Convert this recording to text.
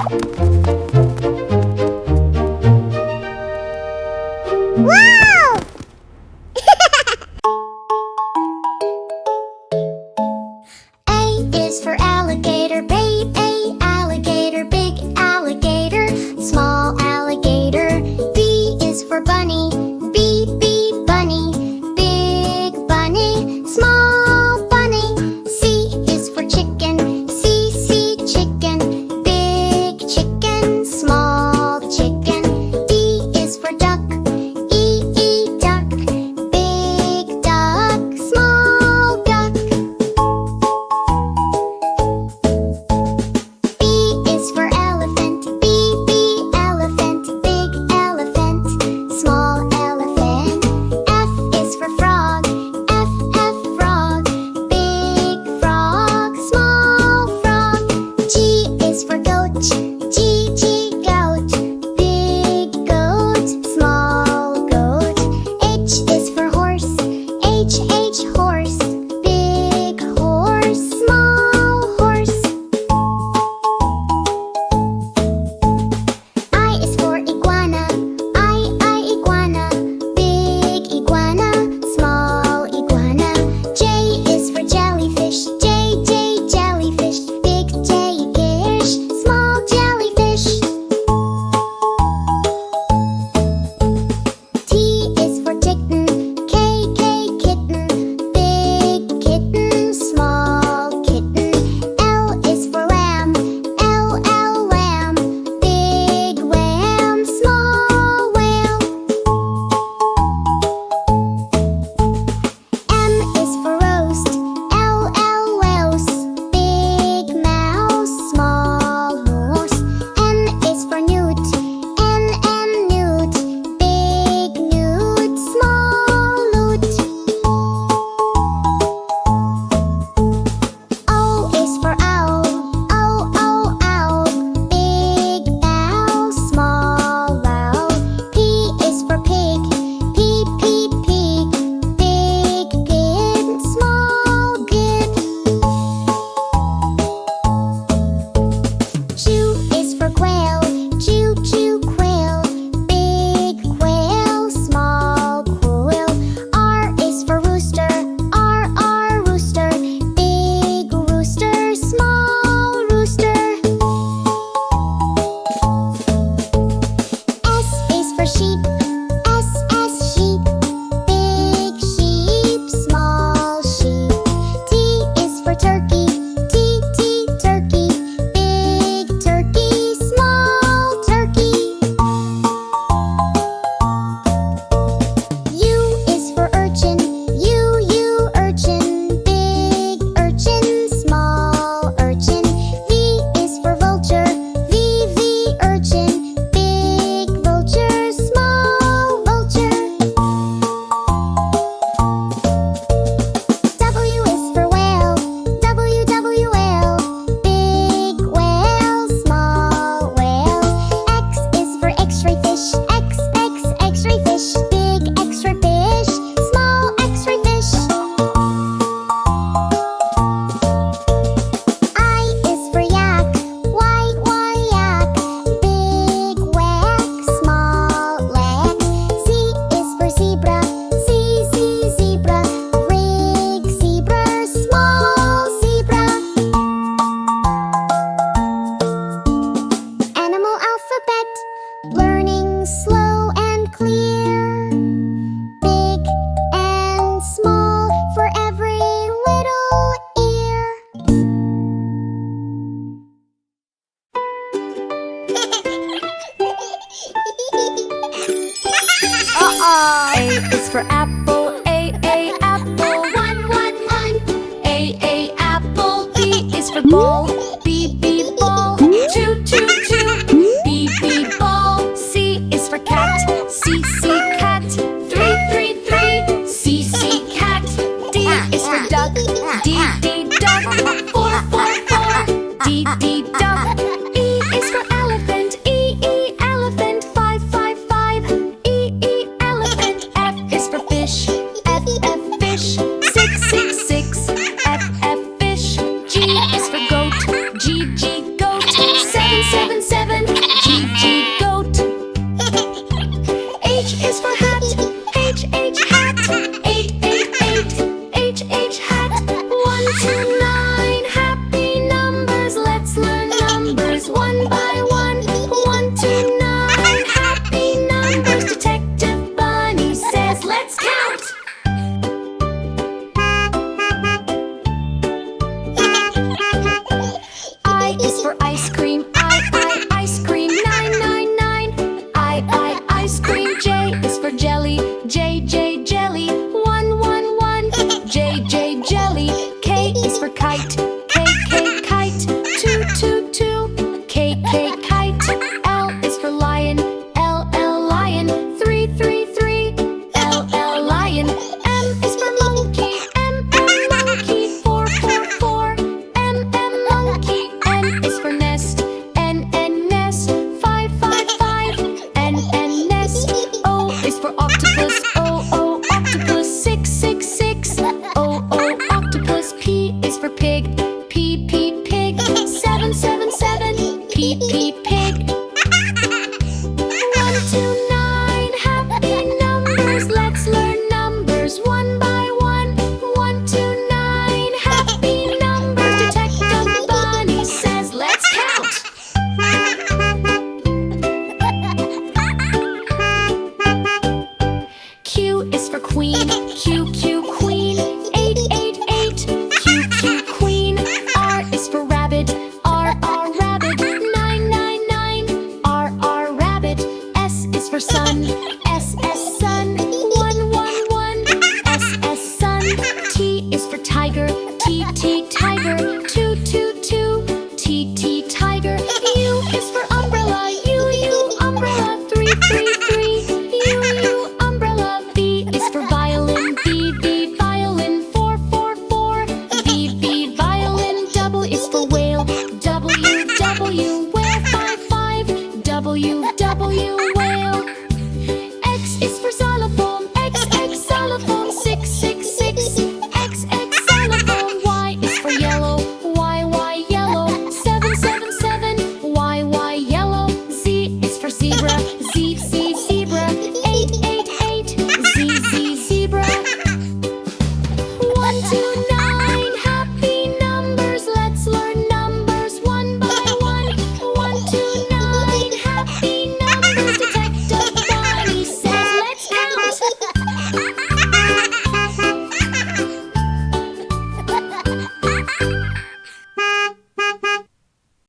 Wow! A is for alligator, babe. A alligator, big alligator, small alligator. B is for bunny. B bunny, big bunny, small bunny. C is for chicken. C chicken, big chicken, small chicken. D is for duck. E duck, big duck, small duck. B is for elephant. B elephant, big elephant, small elephant. F is for frog. F frog, big frog, small frog. G is for goat. G goat, big goat, small goat. H is for horse. H horse, big horse, small horse. I is for iguana. I iguana, big iguana, small iguana. J is for jellyfish. J jellyfish, big jellyfish, small jellyfish. T is for kitten. K kitten, big kitten, small kitten. L is for lamb. L lamb, big lamb, small lamb. M is for roast. L roast, big mouse, small mouse. N is for newt. N newt, big newt, small newt. O is for owl. Owl, big owl, small owl. P is for pig. Pig, big pig, small pig. Q is for quail. Q quail, big quail, small quail. R is for rooster. R rooster, big rooster, small rooster. S is for sheep. S sheep, big sheep, small sheep. T is for turkey. T turkey, big turkey, small turkey. U is for urchin. U urchin, big urchin, small urchin. V is for vulture. V urchin, big vulture, small vulture. W is for whale. W whale, big whale, small whale. X is for x-ray fish. X-ray fish, big x-ray fish, small x-ray fish. I is for yak. Y yak, big whack, small yak. Z is for zebra. Z zebra, big zebra, small zebra. Animal alphabet, learning slow and clear. Big and small for every little ear. A is for apple. A apple. One. A apple. B is for ball. B ball. Two. B ball. C is for cat. C cat. Three. C cat. D is for duck. D duck. Four. D duck. E is for elephant. E elephant. Five. E elephant. F is for fish. F fish. Six. F fish. G is for goat. one by one, 1 to 9. Happy numbers, Detective Bunny says, let's count. I is for ice cream, ice cream, 9, 9, 9. Ice cream. J is for jelly, J, jelly, 1, 1, 1. J, jelly. K is for kite, K, kite, 2, 2, 2. K, kite. L is for lion, L, lion, 3, 3, 3. L, lion. M is for monkey, M, monkey, 4, 4, 4. M, monkey. N is for nest, N, nest, 5, 5, 5. N, nest. O is for octopus, O, octopus, 6, 6, 6. O, octopus. P is for pig, P, pig, 7, 7, 7. P,